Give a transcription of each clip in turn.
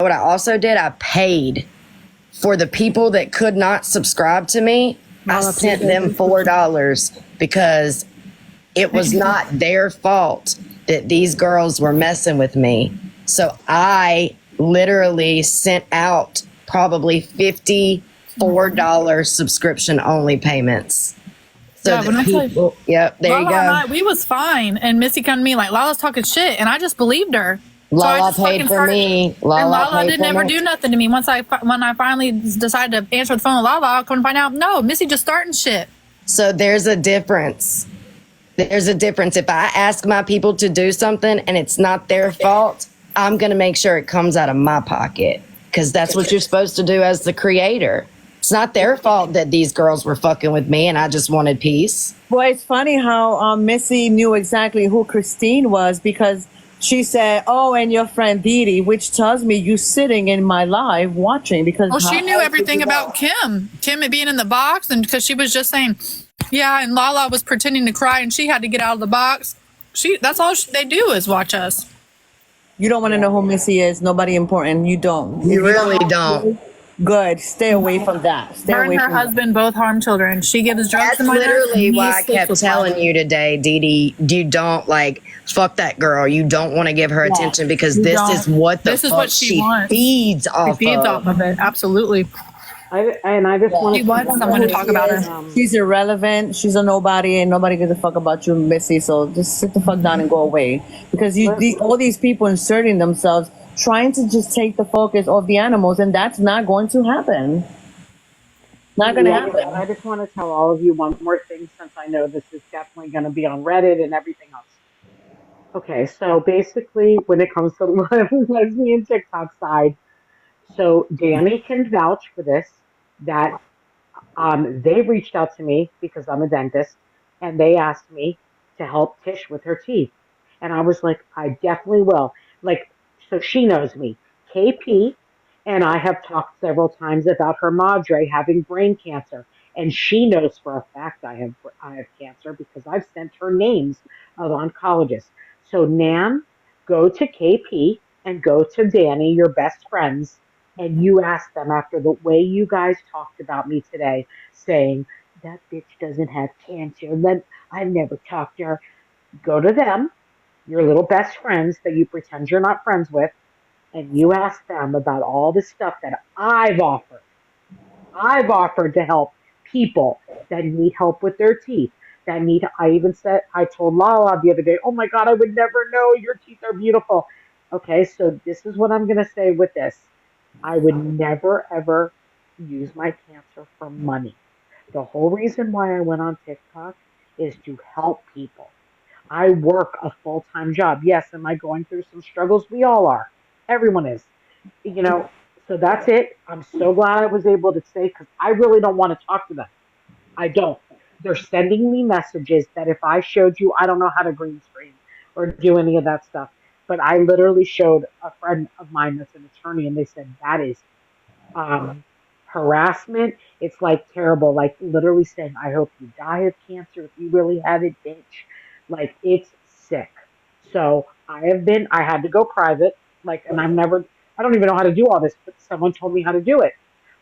what I also did? I paid for the people that could not subscribe to me. I sent them $4 because it was not their fault that these girls were messing with me. So I literally sent out probably $54 subscription only payments. So Yeah, when I tell you, yep, there you Lala go. and I, we was fine, and Missy come to me like, Lala's talking shit, and I just believed her. Lala paid for me. And Lala didn't ever do nothing to me. When I finally decided to answer the phone with Lala, I couldn't find out. No, Missy just starting shit. So there's a difference. There's a difference. If I ask my people to do something and it's not their fault, I'm going to make sure it comes out of my pocket, because that's what you're supposed to do as the creator. It's not their fault that these girls were fucking with me and I just wanted peace. Well, it's funny how Missy knew exactly who Christine was, because she said, "Oh, and your friend Dee Dee," which tells me you sitting in my live watching, because she knew everything about Kim being in the box, and because she was just saying, yeah, and Lala was pretending to cry and she had to get out of the box. That's all they do is watch us. You don't want to know who Missy is. Nobody important. You don't. You really don't. Good. Stay away from that. Stay Her away and her from husband both harm children. She gives drugs That's to minors. literally and he why I sleeps kept with telling minors. you today, Dee Dee, you don't fuck that girl. You don't want to give her attention, because this is what she wants. feeds off She feeds off of it. Absolutely. I just want She wants someone to talk about her. She's irrelevant. She's a nobody, and nobody gives a fuck about you, Missy. So just sit the fuck down and go away, because all these people inserting themselves, trying to just take the focus off the animals, and that's not going to happen. Not going to happen. I just want to tell all of you one more thing, since I know this is definitely going to be on Reddit and everything else. Okay, so basically, when it comes to the lesbian TikTok side, so Danny can vouch for this, that they reached out to me because I'm a dentist, and they asked me to help Tish with her teeth. And I was like, I definitely will. So she knows me. KP and I have talked several times about her madre having brain cancer. And she knows for a fact I have cancer, because I've sent her names of oncologists. So Nan, go to KP and go to Danny, your best friends, and you ask them, after the way you guys talked about me today, saying, that bitch doesn't have cancer, then I never talked to her. Go to them, your little best friends that you pretend you're not friends with, and you ask them about all the stuff that I've offered. I've offered to help people that need help with their teeth. I told Lala the other day, oh my God, I would never know, your teeth are beautiful. Okay, so this is what I'm going to say with this. I would never, ever use my cancer for money. The whole reason why I went on TikTok is to help people. I work a full-time job. Yes, am I going through some struggles? We all are. Everyone is. So that's it. I'm so glad I was able to say, because I really don't want to talk to them. I don't. They're sending me messages that if I showed you, I don't know how to green screen or do any of that stuff. But I literally showed a friend of mine that's an attorney, and they said that is harassment. It's like terrible, like literally saying, I hope you die of cancer if you really have it, bitch. Like, it's sick. So I had to go private, and I don't even know how to do all this, but someone told me how to do it.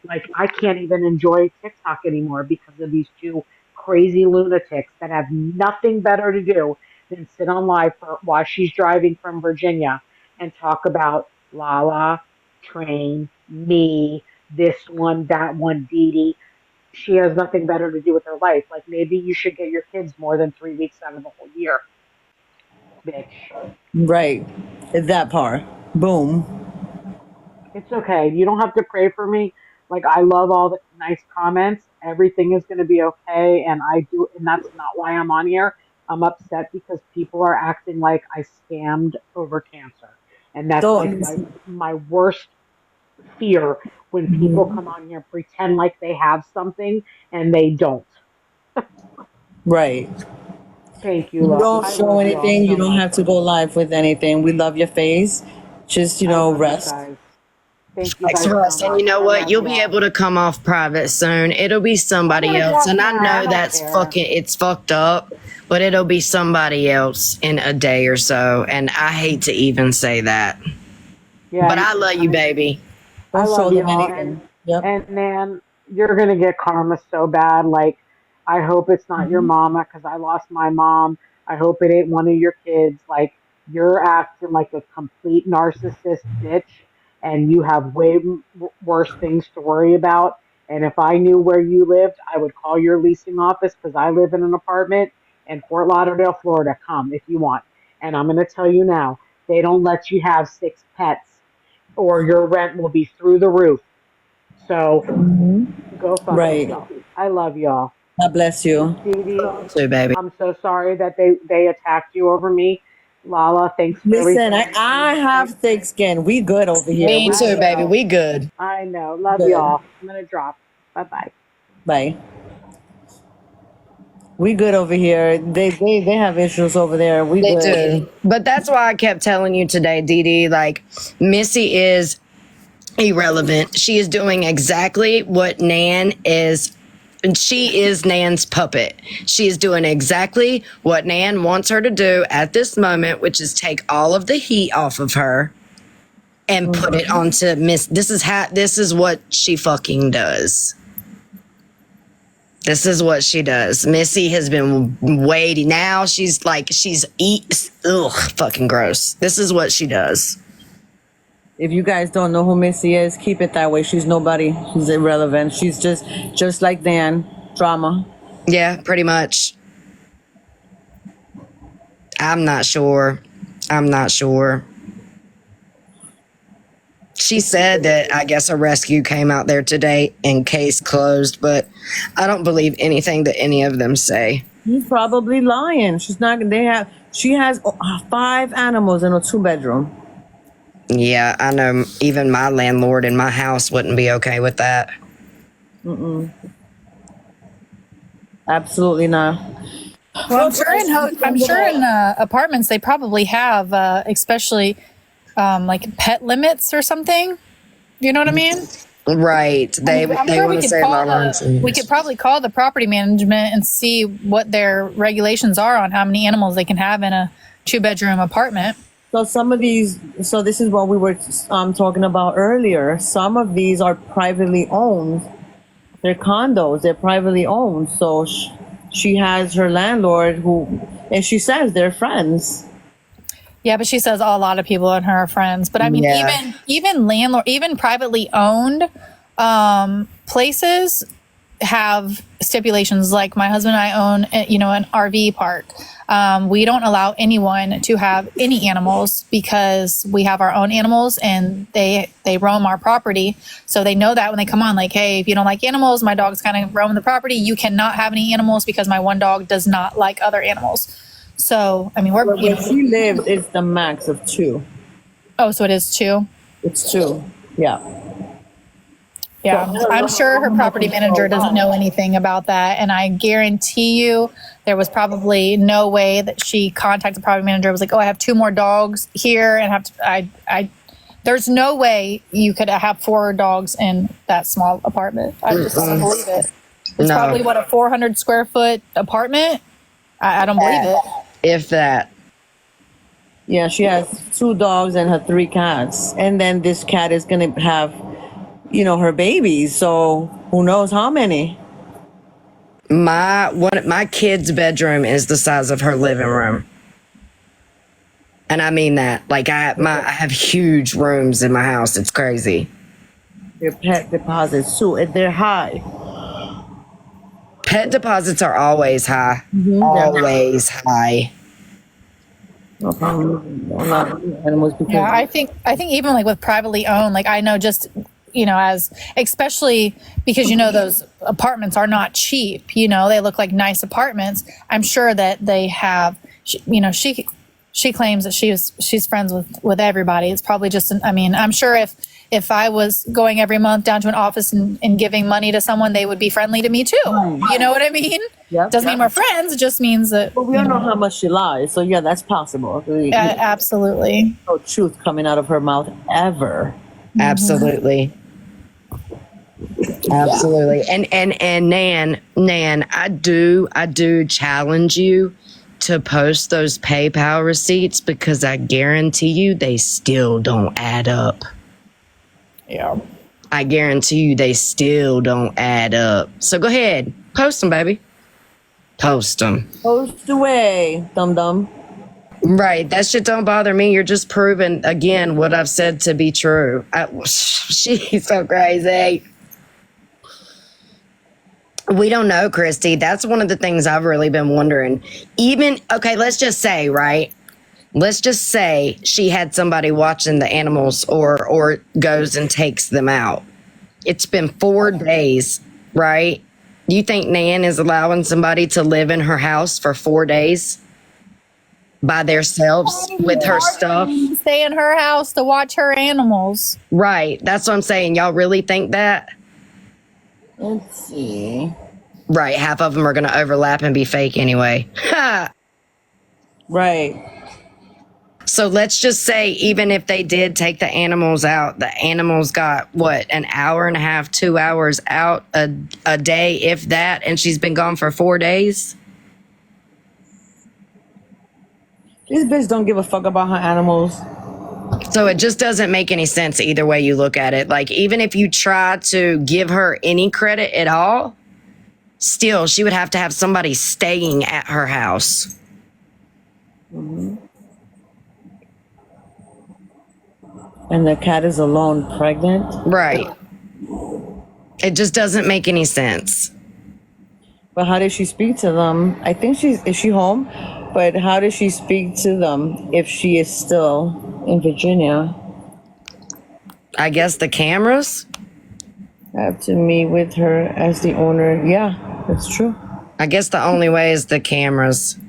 Like, I can't even enjoy TikTok anymore because of these two crazy lunatics that have nothing better to do than sit on live while she's driving from Virginia and talk about Lala, Train, me, this one, that one, Dee Dee. She has nothing better to do with her life. Like, maybe you should get your kids more than 3 weeks out of the whole year, bitch. Right. That part. Boom. It's okay. You don't have to pray for me. Like, I love all the nice comments. Everything is going to be okay. And that's not why I'm on here. I'm upset because people are acting like I scammed over cancer. And that's my worst fear, when people come on here and pretend like they have something and they don't. Right. Thank you, You love. don't show anything. You don't have to go live with anything. We love your face. Just, rest. Thank you Thanks guys for us. so And much. you know what? You'll be able to come off private soon. It'll be somebody else. And I know it's fucked up, but it'll be somebody else in a day or so. And I hate to even say that. Yeah, But I love you, baby. I Don't show love them y'all, anything. Yep. and man, you're gonna get karma so bad. Like, I hope it's not your mama, because I lost my mom. I hope it ain't one of your kids. Like, you're acting like a complete narcissist bitch, and you have way worse things to worry about. And if I knew where you lived, I would call your leasing office, because I live in an apartment in Fort Lauderdale, Florida. Come if you want. And I'm gonna tell you now, they don't let you have 6 pets, or your rent will be through the roof. So go fuck Right. yourself. I love y'all. God bless you. Dee Dee, Too, baby. I'm so sorry that they attacked you over me. Lala, thanks for Listen, everything. I have thick skin. We good over here. Me too, baby. We good. I know. Love Good. y'all. I'm gonna drop. Bye bye. Bye. We good over here. They have issues over there. We They good. do. But that's why I kept telling you today, Dee Dee, like, Missy is irrelevant. She is doing exactly what Nan is. And she is Nan's puppet. She is doing exactly what Nan wants her to do at this moment, which is take all of the heat off of her and put it onto Miss. This is what she fucking does. This is what she does. Missy has been waiting. Now she's fucking gross. This is what she does. If you guys don't know who Missy is, keep it that way. She's nobody. She's irrelevant. She's just like Dan. Drama. Yeah, pretty much. I'm not sure. She said that I guess a rescue came out there today and case closed, but I don't believe anything that any of them say. She's probably lying. She's not. She has 5 animals in a 2-bedroom. Yeah, I know even my landlord in my house wouldn't be okay with that. Absolutely not. Well, I'm sure in apartments they probably have, especially like pet limits or something. You know what I mean? Right. They I'm they sure want to say we could probably call the property management and see what their regulations are on how many animals they can have in a 2-bedroom apartment. So this is what we were talking about earlier. Some of these are privately owned. They're condos. They're privately owned. So she has her landlord and she says they're friends. Yeah, but she says a lot of people in her are friends. But I mean, Yeah. even landlord, even privately owned places have stipulations. Like my husband and I own, an RV park. We don't allow anyone to have any animals because we have our own animals and they roam our property. So they know that when they come on, like, hey, if you don't like animals, my dog's kind of roaming the property. You cannot have any animals because my one dog does not like other animals. So, I mean, Where she lives, it's the max of 2. Oh, so it is 2? It's 2. Yeah. Yeah, I'm sure her property manager doesn't know anything about that. And I guarantee you there was probably no way that she contacted the property manager, was like, oh, I have 2 more dogs here and have to, there's no way you could have 4 dogs in that small apartment. I just don't believe it. It's No. probably a 400 square foot apartment. I don't believe it. If that. Yeah, she has 2 dogs and her 3 cats. And then this cat is going to have, her babies. So who knows how many? My kid's bedroom is the size of her living room. And I mean that. Like I have huge rooms in my house. It's crazy. Their pet deposits too. And they're high. Pet deposits are always high. Always high. No problem. A lot of animals because Yeah, I think even like with privately owned, like I know just as especially because those apartments are not cheap. They look like nice apartments. I'm sure that they have. She claims that she's friends with everybody. It's probably just. I'm sure if I was going every month down to an office and giving money to someone, they would be friendly to me too. You know what I mean? Yep. Doesn't mean we're friends. It just means that. But we don't know how much she lies. So yeah, that's possible. Absolutely. No truth coming out of her mouth ever. Absolutely. Absolutely. And Nan, I do challenge you to post those PayPal receipts because I guarantee you they still don't add up. Yeah. I guarantee you they still don't add up. So go ahead, post them, baby. Post them. Post away, dum dum. Right, that shit don't bother me. You're just proving again what I've said to be true. She's so crazy. We don't know, Christy. That's one of the things I've really been wondering. Even, okay, let's just say, right? Let's just say she had somebody watching the animals or goes and takes them out. It's been 4 days, right? You think Nan is allowing somebody to live in her house for 4 days by themselves with her stuff? Stay in her house to watch her animals. Right. That's what I'm saying. Y'all really think that? Let's see. Right. Half of them are going to overlap and be fake anyway. Ha! Right. So let's just say, even if they did take the animals out, the animals got what, an hour and a half, 2 hours out a day, if that, and she's been gone for 4 days. This bitch don't give a fuck about her animals. So it just doesn't make any sense either way you look at it. Like, even if you try to give her any credit at all, still, she would have to have somebody staying at her house. And the cat is alone, pregnant. Right. It just doesn't make any sense. But how did she speak to them? I think is she home? But how did she speak to them if she is still in Virginia? I guess the cameras? I have to meet with her as the owner. Yeah, that's true. I guess the only way is the cameras.